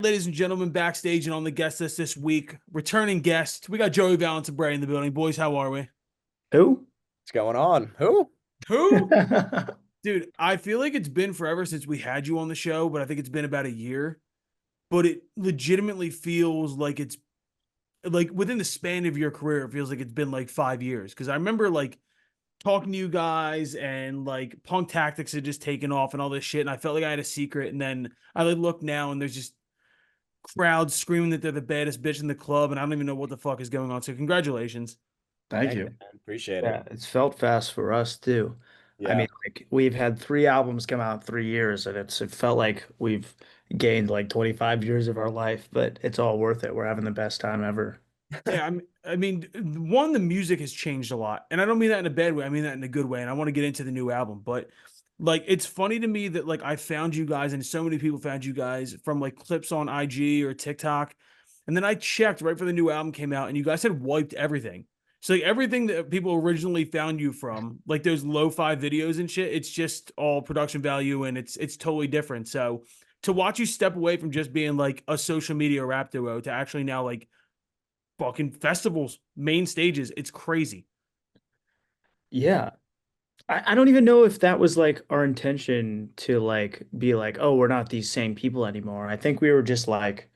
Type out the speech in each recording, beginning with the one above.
Ladies and gentlemen, backstage and on the guest list this week, returning guest, we got Joey Valence Brae in the building. Boys, how are we? Who? What's going on? Who? Who? Dude, I feel like it's been forever since we had you on the show, but I think it's been about a year. But it legitimately feels like it's like within the span of your career, it feels like it's been like 5 years. Cause I remember like talking to you guys and like punk tactics had just taken off and all this shit. And I felt like I had a secret. And then I like look now and there's just crowds screaming that they're the baddest bitch in the club, and I don't even know what the fuck is going on. So congratulations. Thank Thank you, you. man. Appreciate it. Yeah, it's felt fast for us too. I Yeah. mean, like we've had three albums come out in 3 years, and it felt like we've gained like 25 years of our life, but it's all worth it. We're having the best time ever. Yeah, I mean, one, the music has changed a lot, and I don't mean that in a bad way. I mean that in a good way, and I want to get into the new album. But like, it's funny to me that like I found you guys, and so many people found you guys from like clips on IG or TikTok, and then I checked right before the new album came out, and you guys had wiped everything. So like everything that people originally found you from, like those lo-fi videos and shit, it's just all production value, and it's totally different. So to watch you step away from just being like a social media rap duo to actually now like fucking festivals, main stages. It's crazy. Yeah. I don't even know if that was like our intention to like be like, oh, we're not these same people anymore. I think we were just like,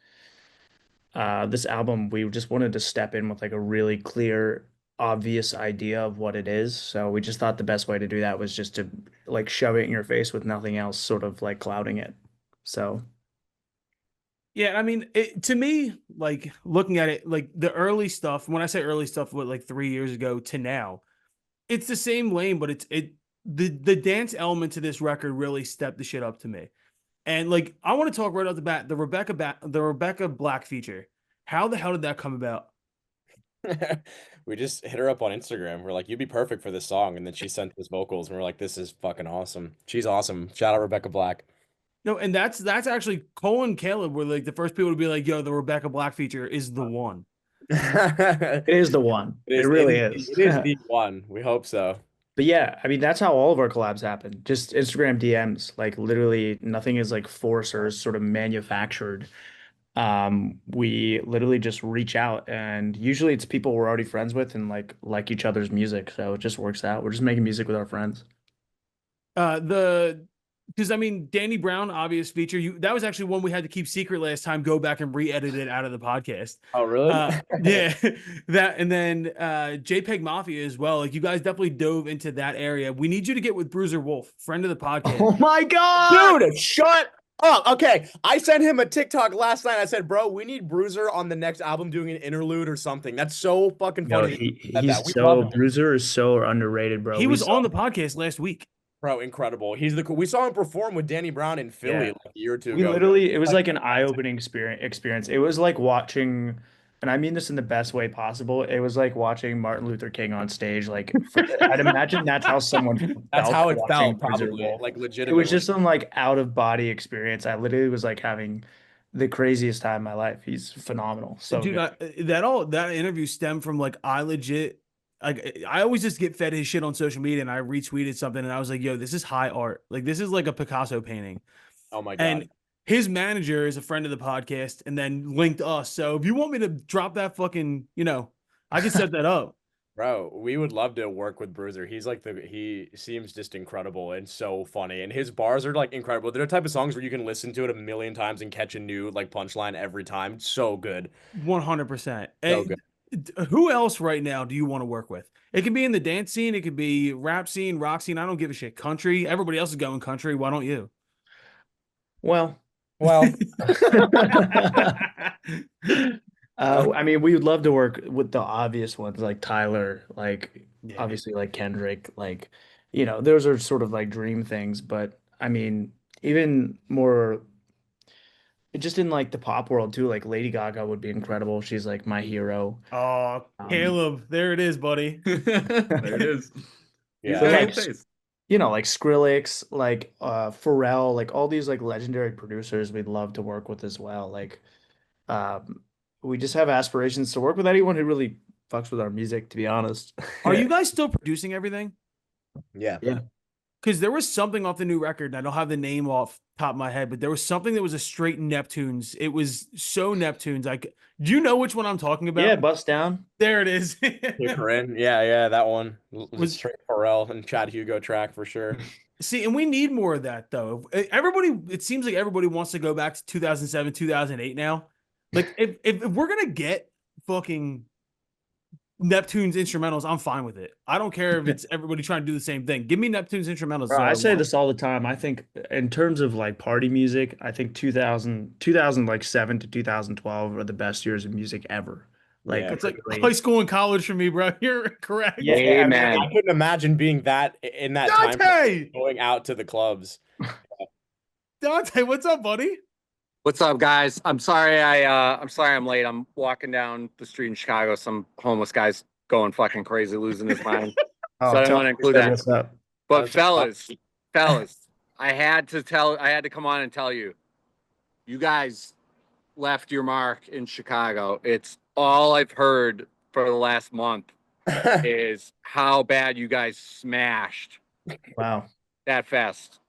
this album, we just wanted to step in with like a really clear, obvious idea of what it is. So we just thought the best way to do that was just to like shove it in your face with nothing else sort of like clouding it. So Yeah, I mean, to me, like looking at it, like the early stuff. When I say early stuff, what like 3 years ago to now, it's the same lane, but the dance element to this record really stepped the shit up to me. And like, I want to talk right off the bat, the Rebecca Black feature. How the hell did that come about? We just hit her up on Instagram. We're like, you'd be perfect for this song. And then she sent us vocals, and we're like, this is fucking awesome. She's awesome. Shout out Rebecca Black. No, and that's actually Cole and Caleb were like the first people to be like, "Yo, the Rebecca Black feature is the one." It it is the one. It is, it really is, is. it is the one. We hope so. But yeah, I mean, that's how all of our collabs happen. Just Instagram DMs. Like literally nothing is like forced or sort of manufactured. We literally just reach out and usually it's people we're already friends with and like each other's music. So it just works out. We're just making music with our friends. The because I mean, Danny Brown, obvious feature. You that was actually one we had to keep secret last time. Go back and re-edit it out of the podcast. Oh, really? Yeah, that and then JPEG Mafia as well. Like you guys definitely dove into that area. We need you to get with Bruiser Wolf, friend of the podcast. Oh my God. Dude, shut up. Okay, I sent him a TikTok last night. I said, bro, we need Bruiser on the next album doing an interlude or something. That's so fucking Yo, funny that you said that. We love him. Bruiser is so underrated, bro. He was on the podcast last week. Bro, incredible. We saw him perform with Danny Brown in Philly Yeah. like a year or two We ago. literally, it was Like, like an eye-opening experience. It was like watching, and I mean this in the best way possible. It was like watching Martin Luther King on stage. I'd imagine that's how someone that's felt how it watching felt, Bruiser probably. Wolf. Like It was legitimately. just some like out-of-body experience. I literally was like having the craziest time of my life. He's phenomenal. So Dude, good. that interview stemmed from like I legit like I always just get fed his shit on social media and I retweeted something and I was like, yo, this is high art. Like this is like a Picasso painting. Oh my God. And his manager is a friend of the podcast and then linked us. So if you want me to drop that fucking, I can set that up. Bro, we would love to work with Bruiser. He seems just incredible and so funny. And his bars are like incredible. They're the type of songs where you can listen to it a million times and catch a new like punchline every time. So good. 100%. So good. Who else right now do you want to work with? It could be in the dance scene, it could be rap scene, rock scene. I don't give a shit. Country. Everybody else is going country. Why don't you? Well, Well, I mean, we would love to work with the obvious ones like Tyler, like Yeah. obviously like Kendrick, like those are sort of like dream things. But I mean, even more just in like the pop world too, like Lady Gaga would be incredible. She's like my hero. Oh, Um, Caleb, there it is, buddy. There it is. He's yeah. but got like good taste. like Skrillex, like Pharrell, like all these like legendary producers we'd love to work with as well. Like um we just have aspirations to work with anyone who really fucks with our music, to be honest. Are you guys still producing everything? Yeah. Yeah. because there was something off the new record, and I don't have the name off top of my head, but there was something that was a straight Neptunes. It was so Neptunes. Do you know which one I'm talking Yeah, about? Bust Down. There it is. Corinne. Yeah, that one. Just Was straight Pharrell and Chad Hugo track for sure. See, and we need more of that though. It seems like everybody wants to go back to 2007, 2008 now. Like if we're gonna get fucking Neptune's instrumentals, I'm fine with it. I don't care if it's everybody trying to do the same thing. Give me Neptune's instrumentals. Bro, I say this all the time. I think in terms of like party music, I think 2000 like 7 to 2012 are the best years of music ever. Like Yeah. It's like really. high school and college for me, bro. You're correct. Yeah. I mean, Amen. I couldn't imagine being that in that time Dante! going out to the clubs. Dante, what's up, buddy? What's up, guys? I'm sorry I'm late. I'm walking down the street in Chicago. Some homeless guy's going fucking crazy, losing his mind. Oh, So I didn't tell want to me include that. what's up. But fellas, I had to come on and tell you, you guys left your mark in Chicago. It's all I've heard for the last month is how bad you guys smashed Wow. that fest.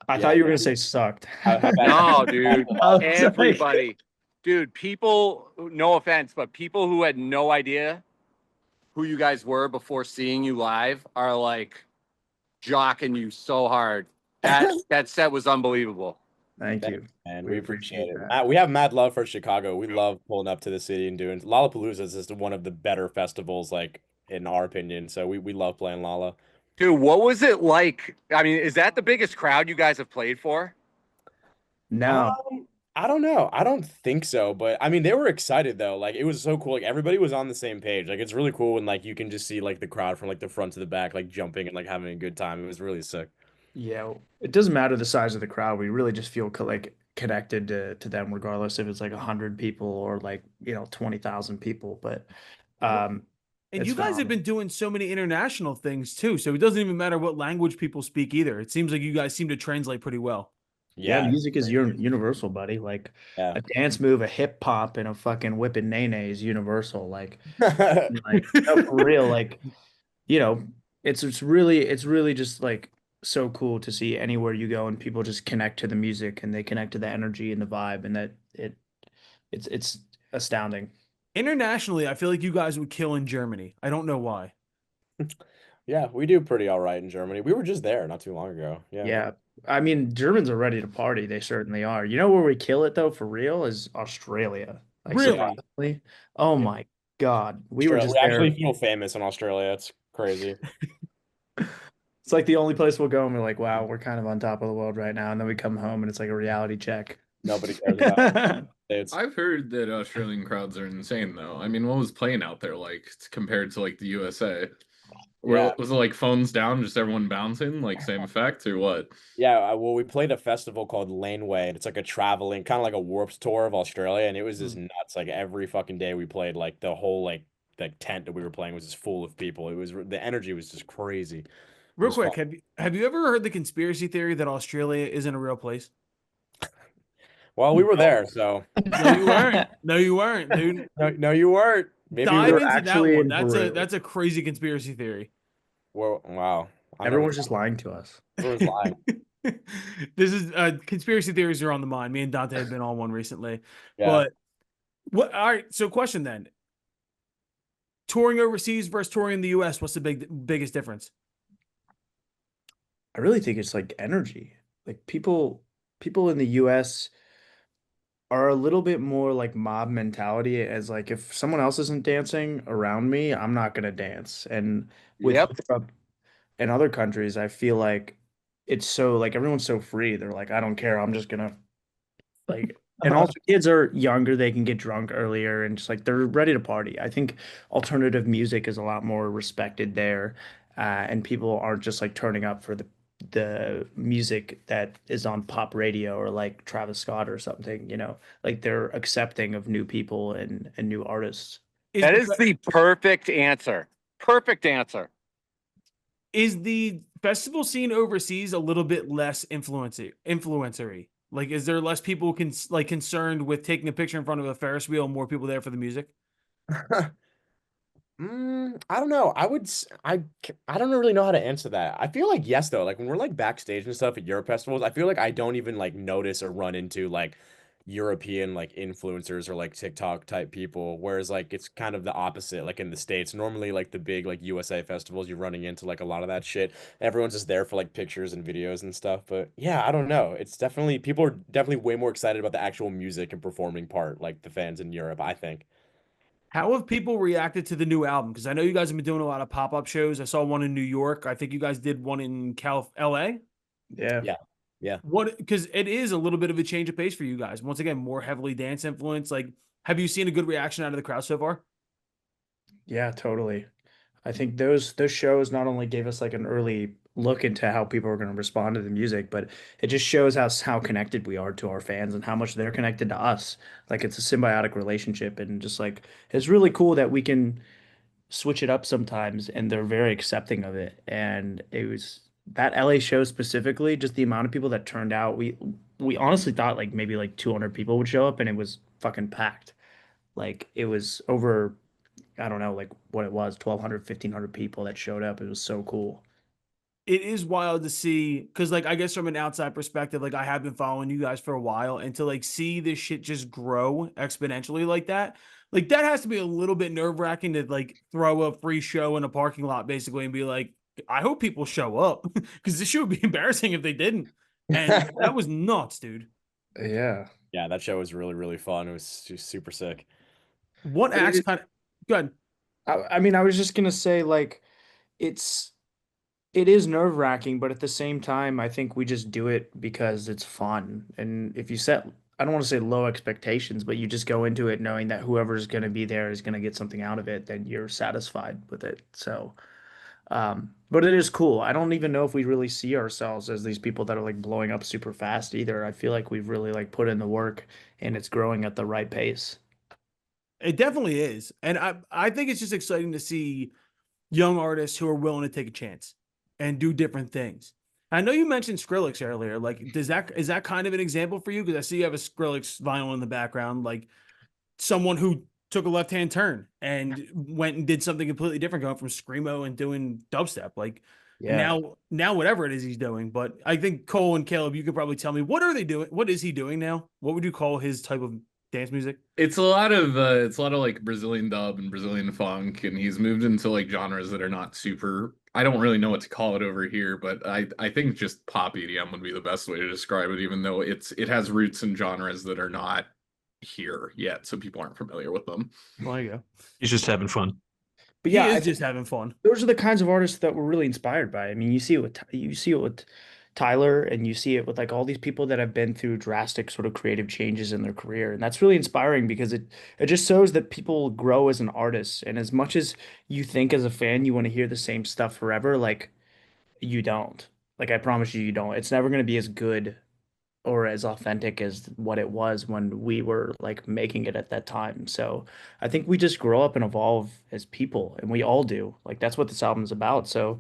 I thought you were gonna say sucked. No, dude. I was like- Everybody. Dude, people, no offense, but people who had no idea who you guys were before seeing you live are like jocking you so hard. That set was unbelievable. Thank you. And We we appreciate appreciate it. that. We have mad love for Chicago. We love pulling up to the city and doing Lollapalooza is just one of the better festivals, like in our opinion. So we love playing Lolla. Dude, what was it like? I mean, is that the biggest crowd you guys have played for? No. I don't know. I don't think so, but I mean, they were excited though. Like it was so cool. Like everybody was on the same page. Like it's really cool when like you can just see like the crowd from like the front to the back, like jumping and like having a good time. It was really sick. Yeah, it doesn't matter the size of the crowd. We really just feel like connected to them, regardless if it's like 100 people or like 20,000 people. But And it's you guys have phenomenal. been doing so many international things too. So it doesn't even matter what language people speak either. It seems like you guys seem to translate pretty well. Yeah, Yeah. music is universal, buddy. Like Yeah. a dance move, a hip hop, and a fucking whipping nae is universal. Like no, for real. Like it's really just like so cool to see anywhere you go and people just connect to the music and they connect to the energy and the vibe and that it's astounding. Internationally, I feel like you guys would kill in Germany. I don't know why. Yeah, we do pretty all right in Germany. We were just there not too long ago. Yeah. Yeah. I mean, Germans are ready to party. They certainly are. You know where we kill it though, for real, is Australia. Like Really? surprisingly. Oh Yeah. my God. We were just We there. actually feel famous in Australia. It's crazy. It's like the only place we'll go and we're like, wow, we're kind of on top of the world right now. And then we come home and it's like a reality check. Nobody cares about it. It's I've heard that Australian crowds are insane, though. I mean, what was playing out there like compared to like the USA? Yeah. Was it like phones down, just everyone bouncing, like same effect, or what? Yeah, well, we played a festival called Laneway, and it's like a traveling, kind of like a Warped Tour of Australia, and it was just nuts. Like every fucking day we played, like the whole like tent that we were playing was just full of people. It was the energy was just crazy. Real was quick, fun. have you ever heard the conspiracy theory that Australia isn't a real place? Well, we were there, so No, you weren't. No, you weren't, dude. no, you weren't. Maybe Dive were into that actually one. in Peru. That's a crazy conspiracy theory. wow. Everyone's just lying to us. Everyone's lying. This is conspiracy theories are on the mind. Me and Dante have been on one recently. Yeah. But what all right, so question then. Touring overseas versus touring in the US, what's the biggest difference? I really think it's like energy. Like people in the US are a little bit more like mob mentality, as like if someone else isn't dancing around me, I'm not gonna dance. And with Yep. Europe and other countries, I feel like it's so like everyone's so free. They're like, I don't care, I'm just gonna like and also kids are younger, they can get drunk earlier and just like they're ready to party. I think alternative music is a lot more respected there. And people aren't just like turning up for the music that is on pop radio or like Travis Scott or something, like they're accepting of new people and new artists. That is the perfect answer. Perfect answer. Is the festival scene overseas a little bit less influencery? Like, is there less people concerned with taking a picture in front of a Ferris wheel and more people there for the music? I don't know. I don't really know how to answer that. I feel like yes though. Like when we're like backstage and stuff at Europe festivals, I feel like I don't even like notice or run into like European like influencers or like TikTok type people. Whereas like it's kind of the opposite. Like in the States, normally like the big like USA festivals, you're running into like a lot of that shit. Everyone's just there for like pictures and videos and stuff. But yeah, I don't know. It's definitely people are definitely way more excited about the actual music and performing part, like the fans in Europe, I think. How have people reacted to the new album? Because I know you guys have been doing a lot of pop-up shows. I saw one in New York. I think you guys did one in LA. Yeah. Yeah. Yeah. What, because it is a little bit of a change of pace for you guys. Once again, more heavily dance influence. Like, have you seen a good reaction out of the crowd so far? Yeah, totally. I think those shows not only gave us like an early look into how people are going to respond to the music, but it just shows us how connected we are to our fans and how much they're connected to us. Like it's a symbiotic relationship, and just like it's really cool that we can switch it up sometimes, and they're very accepting of it. And it was that LA show specifically, just the amount of people that turned out. We honestly thought like maybe like 200 people would show up, and it was fucking packed. Like it was over, I don't know, like what it was, 1,200, 1,500 people that showed up. It was so cool. It is wild to see because, like, I guess from an outside perspective, like, I have been following you guys for a while, and to like see this shit just grow exponentially like that has to be a little bit nerve-wracking to like throw a free show in a parking lot basically and be like, I hope people show up because this shit would be embarrassing if they didn't. And that was nuts, dude. Yeah. Yeah, that show was really, really fun. It was just super sick. What But acts kind of good? I mean, I was just gonna say like it's it is nerve-wracking, but at the same time, I think we just do it because it's fun. And if you set, I don't want to say low expectations, but you just go into it knowing that whoever's going to be there is going to get something out of it, then you're satisfied with it. So, but it is cool. I don't even know if we really see ourselves as these people that are like blowing up super fast either. I feel like we've really like put in the work and it's growing at the right pace. It definitely is, and I think it's just exciting to see young artists who are willing to take a chance and do different things. I know you mentioned Skrillex earlier. Like, is that kind of an example for you? Because I see you have a Skrillex vinyl in the background, like someone who took a left hand turn and went and did something completely different, going from screamo and doing dubstep. Like, and Yeah. now whatever it is he's doing. But I think Cole and Caleb, you could probably tell me, what are they doing? What is he doing now? What would you call his type of dance music? It's a lot of like Brazilian dub and Brazilian funk, and he's moved into like genres that are not super. I don't really know what to call it over here, but I think just pop EDM would be the best way to describe it, even though it has roots in genres that are not here yet, so people aren't familiar with them. Well, there you go. He's just having fun. But He yeah, is just having fun. those are the kinds of artists that we're really inspired by. I mean, you see it with Tyler, and you see it with like all these people that have been through drastic sort of creative changes in their career, and that's really inspiring because it just shows that people grow as an artist. And as much as you think as a fan you want to hear the same stuff forever, like you don't. Like I promise you, you don't. It's never going to be as good or as authentic as what it was when we were like making it at that time. So I think we just grow up and evolve as people, and we all do. Like that's what this album's about. So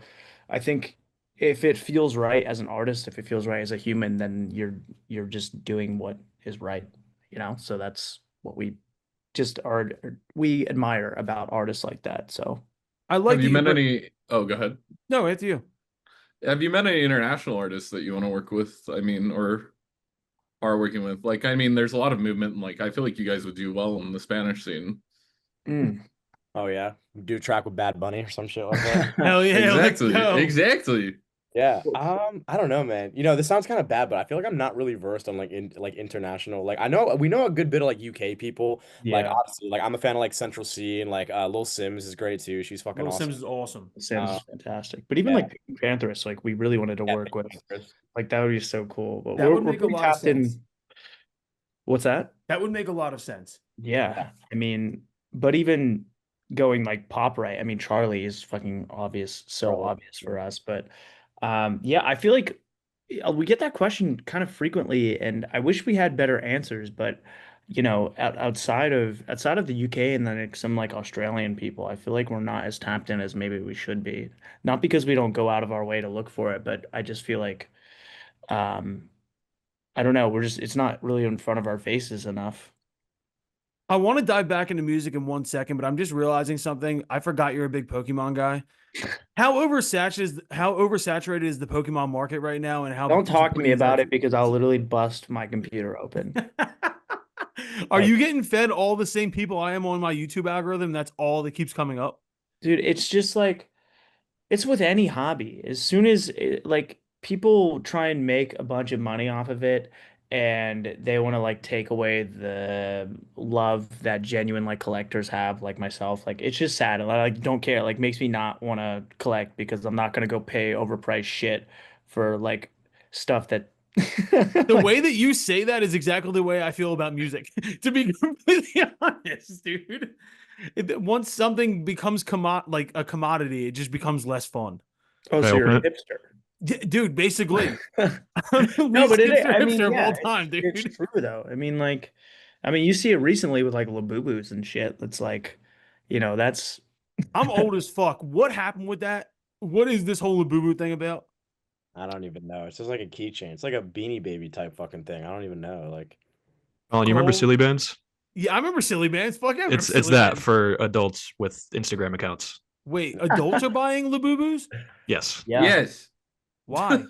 I think if it feels right as an artist, if it feels right as a human, then you're just doing what is right, you know? So that's what we just are we admire about artists like that. So I like Have that you you met bring. any? Oh, go ahead. No, it's you. Have you met any international artists that you want to work with? I mean, or are working with? Like, I mean, there's a lot of movement, and like, I feel like you guys would do well in the Spanish scene. mm. Oh yeah, do a track with Bad Bunny or some shit like that. Hell yeah, let's Exactly, go. exactly. Yeah. I don't know, man. You know, this sounds kind of bad, but I feel like I'm not really versed on like international. Like I know we know a good bit of like UK people. Like Yeah, obviously, like I'm a fan of like Central C and like Lil Sims is great too. She's fucking Little awesome. Sims is awesome. Sam's Uh, is fantastic. But even yeah. like Pink Panthers, like we really wanted to Yeah, work with. Chris. Like that would be so cool. But That would we're make a pretty lot of tapped sense. in. What's that? That would make a lot of sense. Yeah. I mean, but even going like pop right, I mean Charlie is fucking obvious, so Probably. obvious for us. But yeah, I feel like we get that question kind of frequently, and I wish we had better answers, but you know, outside of the UK and then like some like Australian people, I feel like we're not as tapped in as maybe we should be. Not because we don't go out of our way to look for it, but I just feel like um I don't know, we're just it's not really in front of our faces enough. I want to dive back into music in 1 second, but I'm just realizing something. I forgot you're a big Pokemon guy. How oversaturated is the Pokemon market right now, and how Don't talk to me disappointing is that about for it because I'll literally bust my computer open. you? Are Like, you getting fed all the same people I am on my YouTube algorithm? That's all that keeps coming up. dude, it's just like it's with any hobby. As soon as like people try and make a bunch of money off of it and they want to like take away the love that genuine like collectors have, like myself, like it's just sad. And I like don't care. Like makes me not want to collect because I'm not gonna go pay overpriced shit for like stuff that The like way that you say that is exactly the way I feel about music, to be completely honest, dude. Once something becomes like a commodity, it just becomes less fun. oh, Can I so you're open a it? hipster. Dude, basically, I'm the No, least but hipster I mean, hipster of yeah, all time, it's dude. true though. I mean, you see it recently with like Labubus and shit. That's like, that's I'm old as fuck. What happened with that? What is this whole Labubu thing about? I don't even know. It's just like a keychain. It's like a Beanie Baby type fucking thing. I don't even know. Like, Oh, you remember Gold. Silly Bands? Yeah, I remember Silly Bands. Fuck yeah, I remember It's Silly that Bands. for adults with Instagram accounts. Wait, adults are buying Labubus? Yes. yeah. Yes. Why?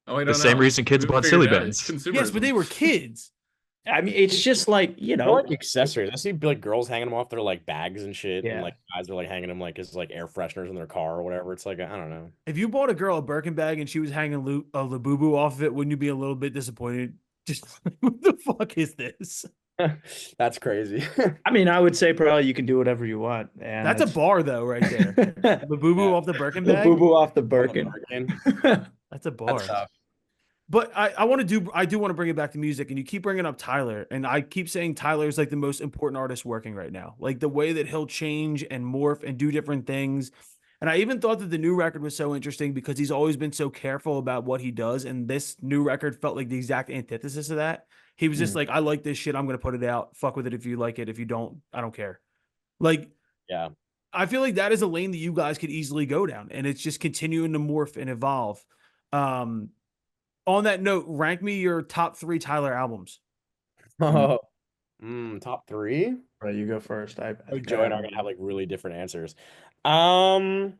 Oh, I The don't same know. reason kids Who bought figured Silly it out? It's Bands. Yes, but they consumerism. were kids. I mean, it's just like, they're like accessories. I see like girls hanging them off their like bags and shit, and yeah. like guys are like hanging them like as like air fresheners in their car or whatever. It's like I don't know. If you bought a girl a Birkin bag and she was hanging a Labubu off of it, wouldn't you be a little bit disappointed? Just what the fuck is this? That's crazy. I mean, I would say probably you can do whatever you want, and That's a it's bar though, right there. Labubu Yeah. off the Birkin bag. Labubu off the On the Birkin. Birkin. That's a That's bar. tough. But I do want to bring it back to music, and you keep bringing up Tyler, and I keep saying Tyler is like the most important artist working right now. Like the way that he'll change and morph and do different things. And I even thought that the new record was so interesting because he's always been so careful about what he does, and this new record felt like the exact antithesis of that. He was just Mm. like, I like this shit, I'm gonna put it out. Fuck with it if you like it. If you don't, I don't care. Like Yeah. I feel like that is a lane that you guys could easily go down, and it's just continuing to morph and evolve. Um, on that note, rank me your top 3 Tyler albums. Oh. Top three? Right, you go first. I Oh, think Joey and I are gonna have like really different answers. Um,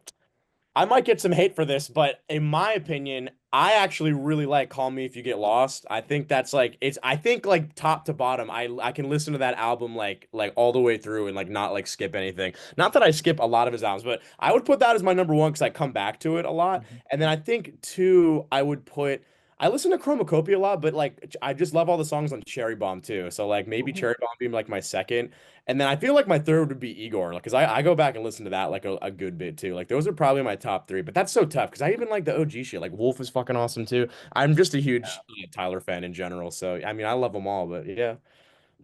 I might get some hate for this, but in my opinion, I actually really like Call Me If You Get Lost. I think that's like I think like top to bottom, I can listen to that album like all the way through and like not like skip anything. Not that I skip a lot of his albums, but I would put that as my number one because I come back to it a lot. Mhm. And then I think two, I listen to Chromacopia a lot, but like I just love all the songs on Cherry Bomb too. So like maybe Ooh. Cherry Bomb being like my second. And then I feel like my third would be Igor, like, because I go back and listen to that like a good bit too. Like those are probably my top three, but that's so tough because I even like the OG shit. Like Wolf is fucking awesome too. I'm just a huge Tyler fan in general, so I mean I love them all, but yeah.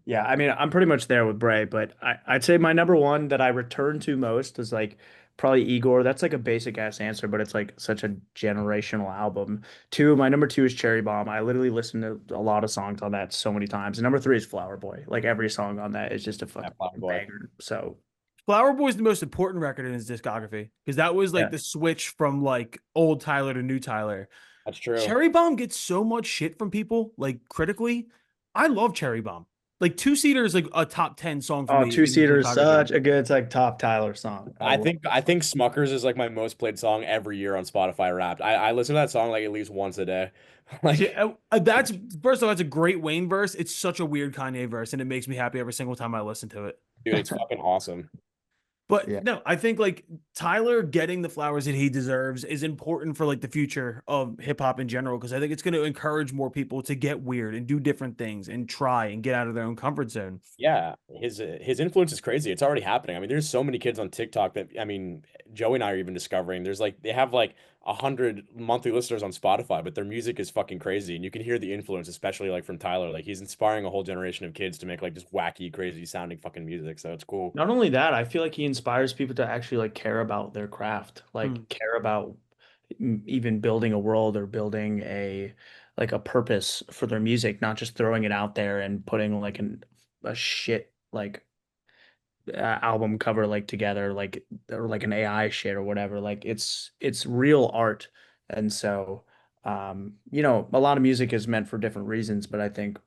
Yeah, I mean, I'm pretty much there with Bray, but I'd say my number one that I return to most is like probably Igor. That's like a basic ass answer, but it's like such a generational album. Two, my number two is Cherry Bomb. I literally listen to a lot of songs on that so many times. And number three is Flower Boy. Like every song on that is just a Yeah, fucking Flower Boy. banger. So Flower Boy is the most important record in his discography because that was like yeah. the switch from like old Tyler to new Tyler. That's true. Cherry Bomb gets so much shit from people, like critically. I love Cherry Bomb. Like Two Seater is like a top 10 song for Oh, me Two in his Seater is discography. such a good, it's like top Tyler song. I think Smuckers is like my most played song every year on Spotify Wrapped. I listen to that song like at least once a day. Like Yeah, that's first of all, that's a great Wayne verse. It's such a weird Kanye verse, and it makes me happy every single time I listen to it. dude, it's fucking awesome. But Yeah. no, I think like Tyler getting the flowers that he deserves is important for like the future of hip hop in general because I think it's going to encourage more people to get weird and do different things and try and get out of their own comfort zone. Yeah, his influence is crazy. It's already happening. I mean, there's so many kids on TikTok that I mean, Joey and I are even discovering. There's like they have like 100 monthly listeners on Spotify, but their music is fucking crazy, and you can hear the influence, especially like from Tyler. Like he's inspiring a whole generation of kids to make like just wacky, crazy sounding fucking music. So it's cool. Not only that, I feel like he inspires people to actually like care about their craft, Hmm. like care about even building a world or building like a purpose for their music, not just throwing it out there and putting like a shit like album cover like together like or like an AI shit or whatever. Like it's real art. And so a lot of music is meant for different reasons, but I think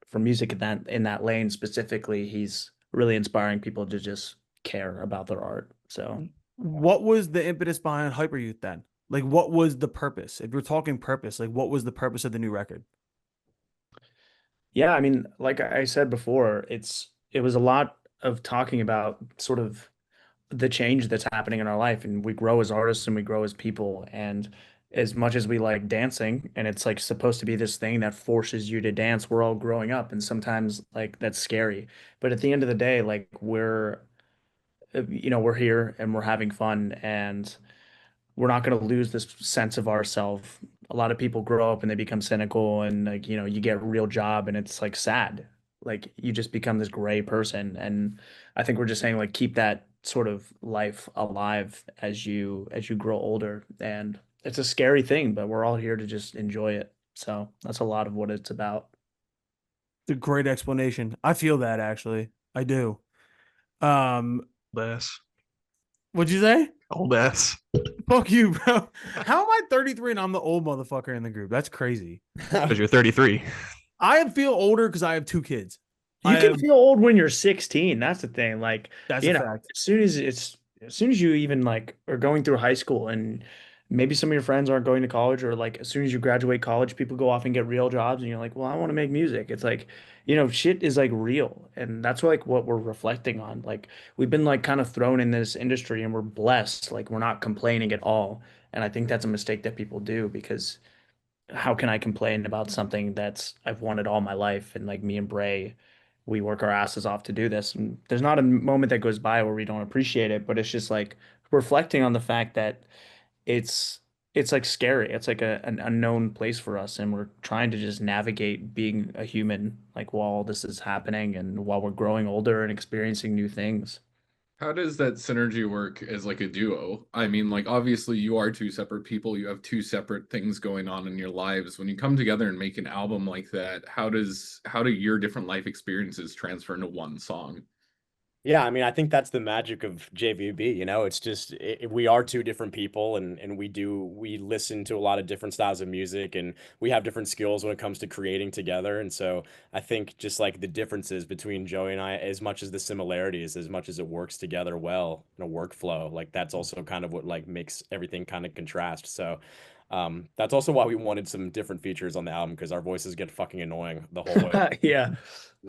for music in that lane specifically, he's really inspiring people to just care about their art. So What was the impetus behind Hyper Youth then? Like, what was the purpose? If we're talking purpose, like, what was the purpose of the new record? yeah, I mean, like I said before, it was a lot of talking about sort of the change that's happening in our life, and we grow as artists and we grow as people. And as much as we like dancing and it's like supposed to be this thing that forces you to dance, we're all growing up, and sometimes like that's scary. But at the end of the day, like we're here and we're having fun, and we're not going to lose this sense of ourself. A lot of people grow up and they become cynical, and like, you get a real job and it's like sad. Like you just become this gray person. And I think we're just saying like keep that sort of life alive as you grow older. And it's a scary thing, but we're all here to just enjoy it. So that's a lot of what it's about. It's a great explanation. I feel that actually. I do. Um, Old ass. what'd you say? Old ass. Fuck you, bro. How am I 33 and I'm the old motherfucker in the group? That's crazy. Because you're 33. I feel older because I have 2 kids. You I can have, feel old when you're 16. That's the thing. Like, that's a fact. as soon as you even like are going through high school, and maybe some of your friends aren't going to college, or like as soon as you graduate college, people go off and get real jobs and you're like, well, I want to make music. It's like, shit is like real. And that's like what we're reflecting on. Like we've been like kind of thrown in this industry and we're blessed. Like we're not complaining at all. And I think that's a mistake that people do, because how can I complain about something that's I've wanted all my life? And like me and Bray, we work our asses off to do this. And there's not a moment that goes by where we don't appreciate it, but it's just like reflecting on the fact that it's it's like scary. It's like an unknown place for us, and we're trying to just navigate being a human like while all this is happening and while we're growing older and experiencing new things. How does that synergy work as like a duo? I mean, like obviously you are two separate people, you have two separate things going on in your lives. When you come together and make an album like that, how do your different life experiences transfer into one song? Yeah, I mean, I think that's the magic of JVB, it's just we are two different people, and we listen to a lot of different styles of music, and we have different skills when it comes to creating together. And so I think just like the differences between Joey and I, as much as the similarities, as much as it works together well in a workflow, like that's also kind of what like makes everything kind of contrast. So that's also why we wanted some different features on the album, because our voices get fucking annoying the whole way. Yeah.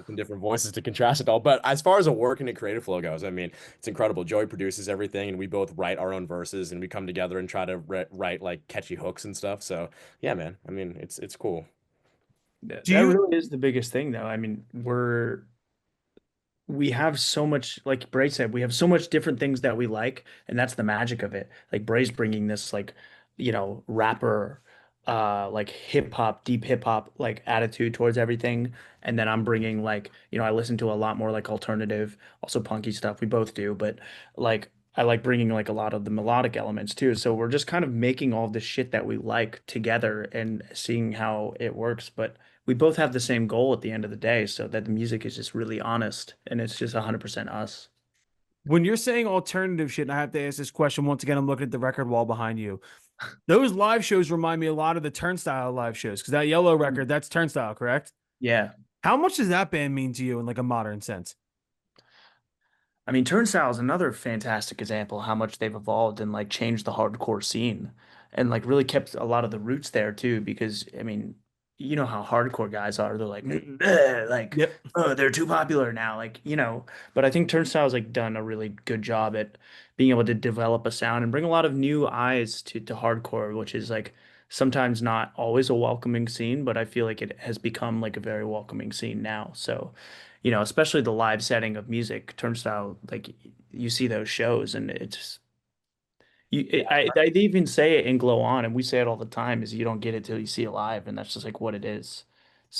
Some different voices to contrast it all. But as far as a work and a creative flow goes, I mean, it's incredible. Joey produces everything, and we both write our own verses, and we come together and try to write like catchy hooks and stuff. So yeah, man. I mean, it's cool. Do That you really is the biggest thing though. I mean, we have so much, like Bray said, we have so much different things that we like, and that's the magic of it. Like Bray's bringing this like, rapper, like deep hip hop like attitude towards everything, and then I'm bringing like, I listen to a lot more like alternative, also punky stuff. We both do, but like I like bringing like a lot of the melodic elements too. So we're just kind of making all the shit that we like together and seeing how it works. But we both have the same goal at the end of the day, so that the music is just really honest and it's just 100% us. when you're saying alternative shit, and I have to ask this question once again, I'm looking at the record wall behind you. Those live shows remind me a lot of the Turnstile live shows, because that yellow record, that's Turnstile, correct? Yeah. How much does that band mean to you in like a modern sense? I mean, Turnstile is another fantastic example how much they've evolved and like changed the hardcore scene and like really kept a lot of the roots there too. Because I mean, you know how hardcore guys are. They're like, like, Yep. oh, they're too popular now. Like, but I think Turnstile's like done a really good job at being able to develop a sound and bring a lot of new eyes to hardcore, which is like sometimes not always a welcoming scene, but I feel like it has become like a very welcoming scene now. So especially the live setting of music, Turnstile, like you see those shows and it's I even say it in Glow On, and we say it all the time, is you don't get it till you see it live, and that's just like what it is.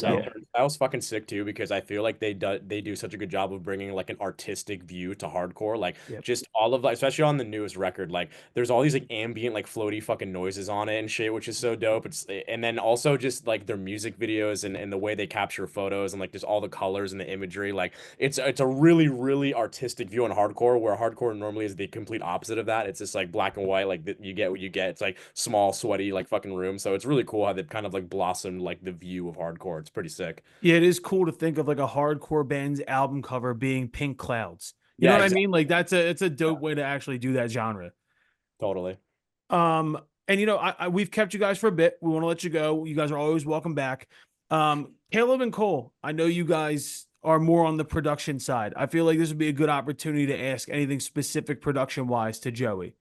Yeah, So I was fucking sick too, because I feel like they do such a good job of bringing like an artistic view to hardcore, like Yep. just all of like, especially on the newest record, like there's all these like ambient like floaty fucking noises on it and shit, which is so dope. And then also just like their music videos and the way they capture photos and like just all the colors and the imagery, like it's a really really artistic view on hardcore, where hardcore normally is the complete opposite of that. It's just like black and white, like you get what you get. It's like small sweaty like fucking room. So it's really cool how they've kind of like blossomed like the view of hardcore hardcore. It's pretty sick. Yeah, it is cool to think of like a hardcore band's album cover being pink clouds. You Yeah, know what I exactly. mean? Like it's a dope way to actually do that genre. Totally. And we've kept you guys for a bit. We want to let you go. You guys are always welcome back. Caleb and Cole, I know you guys are more on the production side. I feel like this would be a good opportunity to ask anything specific production wise to Joey.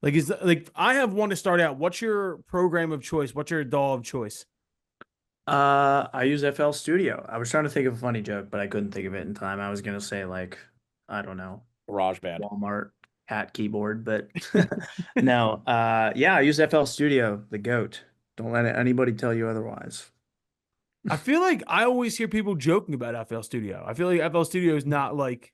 I have one to start out. What's your program of choice? What's your DAW of choice? I use FL Studio. I was trying to think of a funny joke, but I couldn't think of it in time. I was gonna say like, I don't know, GarageBand. Walmart hat keyboard, but no. Yeah, I use FL Studio, the GOAT. Don't let anybody tell you otherwise. I feel like I always hear people joking about FL Studio. I feel like FL Studio is not like.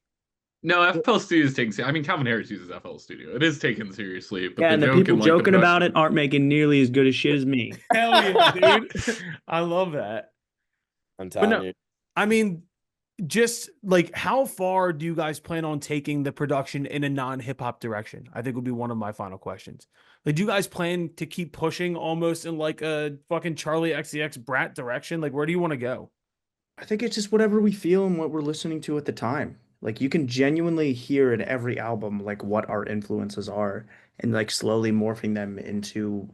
No, FL Studio is taken. I mean, Calvin Harris uses FL Studio. It is taken seriously, but Yeah, and the joke people and, like, joking the about production- it aren't making nearly as good as shit as me. Hell yeah, dude. I love that. I'm telling you. I mean, just like how far do you guys plan on taking the production in a non-hip hop direction? I think would be one of my final questions. Like, do you guys plan to keep pushing almost in like a fucking Charlie XCX Brat direction? Like, where do you want to go? I think it's just whatever we feel and what we're listening to at the time. Like you can genuinely hear in every album like what our influences are and like slowly morphing them into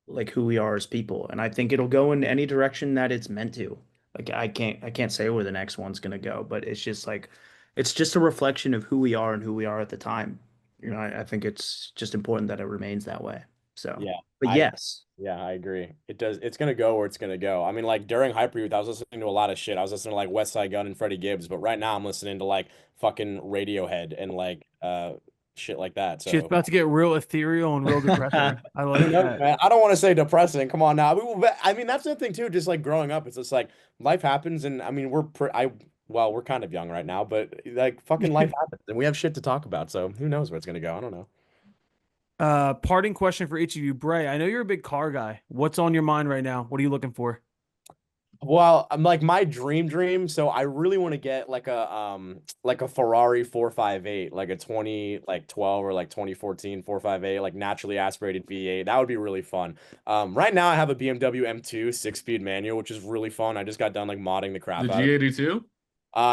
like who we are as people. And I think it'll go in any direction that it's meant to. Like I can't say where the next one's gonna go, but it's just like it's just a reflection of who we are and who we are at the time. I think it's just important that it remains that way. So Yeah. but yes. Yeah, I agree. It does. It's gonna go where it's gonna go. I mean, like during HYPERYOUTH, I was listening to a lot of shit. I was listening to like West Side Gun and Freddie Gibbs, but right now I'm listening to like fucking Radiohead and like shit like that. Shit's So about to get real ethereal and real depressing. I like who knows, that. man? I don't want to say depressing. Come on now. I mean, that's the thing too. Just like growing up, it's just like life happens, and I mean, we're kind of young right now, but like fucking life happens, and we have shit to talk about. So who knows where it's gonna go? I don't know. Parting question for each of you. Bray, I know you're a big car guy. What's on your mind right now? What are you looking for? Well, I'm like my dream. So I really want to get like a Ferrari 458, like a 2012 or like 2014 458, like naturally aspirated V8. That would be really fun. Right now I have a BMW M2 6-speed manual, which is really fun. I just got done like modding the crap The out of it. G82?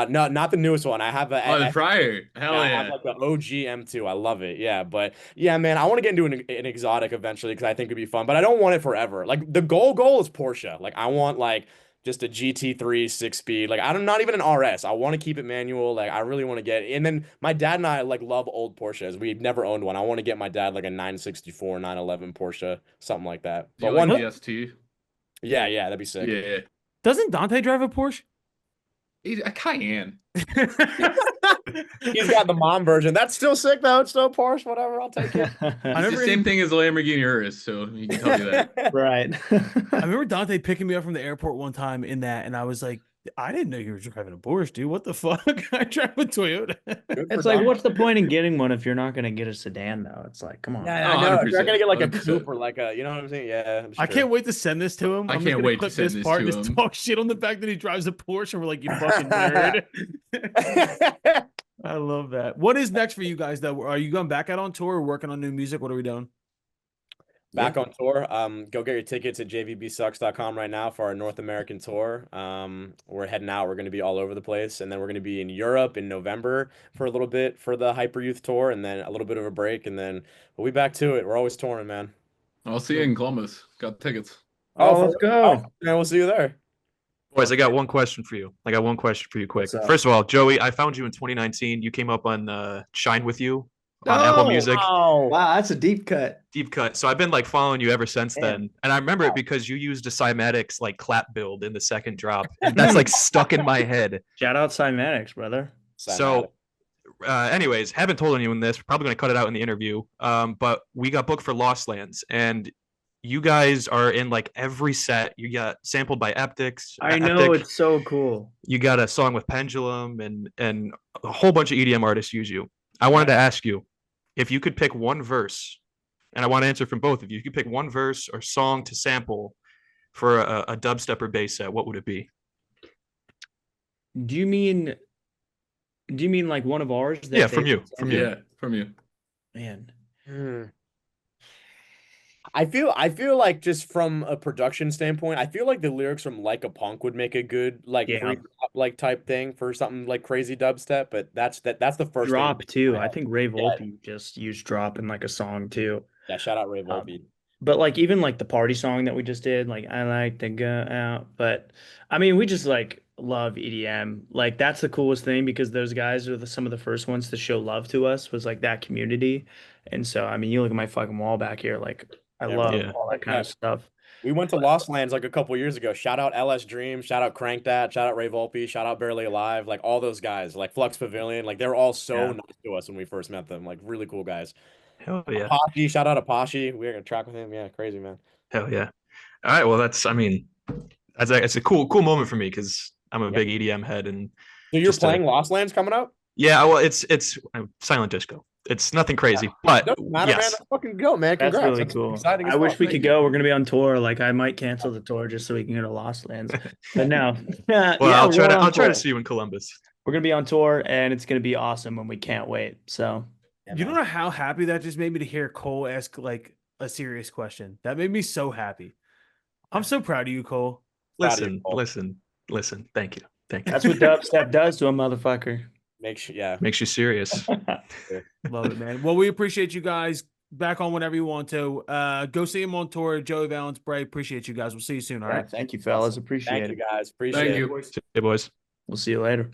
No, not the newest one. I have Oh, the prior. Hell I yeah. have like the OG M2. I love it. Yeah, but yeah, man, I want to get into an exotic eventually because I think it'd be fun. But I don't want it forever. Like the goal is Porsche. Like I want like just a GT3 6-speed. Like I'm not even an RS. I want to keep it manual. Like I really want to get. And then my dad and I like love old Porsches. We've never owned one. I want to get my dad like a 964, 911 Porsche, something like that. Do you But like one, the ST? yeah, that'd be sick. Yeah. Doesn't Dante drive a Porsche? He's a Cayenne. He's got the mom version. That's still sick though. It's still Porsche. Whatever. I'll take it. I It's the remember same thing as the Lamborghini Urus, so he can tell you that. Right. I remember Dante picking me up from the airport one time in that, and I was like, I didn't know you were driving a Porsche, dude. What the fuck? I drive a Toyota. It's like, what's the point in getting one if you're not going to get a sedan, though? It's like, come on. Yeah, Oh, I know. If you're 100%, not gonna get like a 100%. coupe or like a, you know what I'm saying? Yeah, I sure. can't wait to send this to him. I I'm just can't gonna wait to clip send this this part to and just him. talk shit on the fact that he drives a Porsche, and we're like, you fucking nerd. I love that. What is next for you guys, though? Are you going back out on tour or working on new music? What are we doing? Back on tour. Go get your tickets at jvbsucks.com right now for our North American tour. We're heading out. We're going to be all over the place, and then we're going to be in Europe in November for a little bit for the HYPERYOUTH tour, and then a little bit of a break, and then we'll be back to it. We're always touring, man. I'll see you in Columbus. Got tickets. Oh, let's go. And we'll see you there. Boys, I got one question for you. quick. What's up? First of all, Joey, I found you in 2019. You came up on Shine With You on Apple Music. Oh, wow, that's a deep cut. Deep cut. So I've been like following you ever since then. And I remember it because you used a Cymatics like clap build in the second drop. And that's like stuck in my head. Shout out Cymatics, brother. So anyways, haven't told anyone this. We're probably going to cut it out in the interview. But we got booked for Lost Lands, and you guys are in like every set. You got sampled by Eptics. I know, it's so cool. You got a song with Pendulum, and a whole bunch of EDM artists use you. I wanted to ask you if you could pick one verse, and I want to answer from both of you. If you could pick one verse or song to sample for a dubstep or bass set, what would it be? Do you mean like one of ours? Yeah, from you. Yeah, from you. Man. I feel like just from a production standpoint, I feel like the lyrics from Like a Punk would make a good like Yeah. pre-drop like type thing for something like crazy dubstep, but that's the first thing. Drop too. I Yeah, think Ray Volpe just used drop in like a song too. yeah, shout out Ray Um, Volpe. but like even like the party song that we just did, like I like to go out. But I mean, we just like love EDM. Like that's the coolest thing because those guys are some of the first ones to show love to us was like that community. And so I mean, you look at my fucking wall back here, like I Yeah, love Yeah. all that kind of stuff. We went to Lost Lands like a couple years ago. Shout out LS Dream, shout out Crank That, shout out Ray Volpe, shout out Barely Alive, like all those guys, like Flux Pavilion, like they're all so Yeah. nice to us when we first met them, like really cool guys. Hell yeah. Apache, shout out Apache. We're gonna track with him. Yeah, crazy man. Hell yeah. All right. Well, I mean, it's a cool moment for me because I'm a big EDM head, and So you're just playing Lost Lands coming up? yeah. Well, it's silent disco. It's nothing crazy, but Doesn't matter, man. yes. Let's fucking go, man. That's Congrats. really cool. Exciting as I wish fuck. we could go. We're gonna be on tour. Like I might cancel the tour just so we can go to Lost Lands. But no. Well, Yeah, I'll try on to tour. see you in Columbus. We're gonna be on tour and it's gonna be awesome and we can't wait. So Yeah, You man. don't know how happy that just made me to hear Cole ask like a serious question. That made me so happy. I'm so proud of you, Cole. Proud of you, Listen, Cole. listen. Thank you. that's what dubstep does to a motherfucker. Make sure, yeah. Makes you serious. Love it, man. Well, we appreciate you guys. Back on whenever you want to. Go see him on tour. Joey Valence Brae. Appreciate you guys. We'll see you soon. All Yeah, right. thank you, fellas. Appreciate Thank you it. guys. Appreciate Thank it. you. Hey, boys. We'll see you later.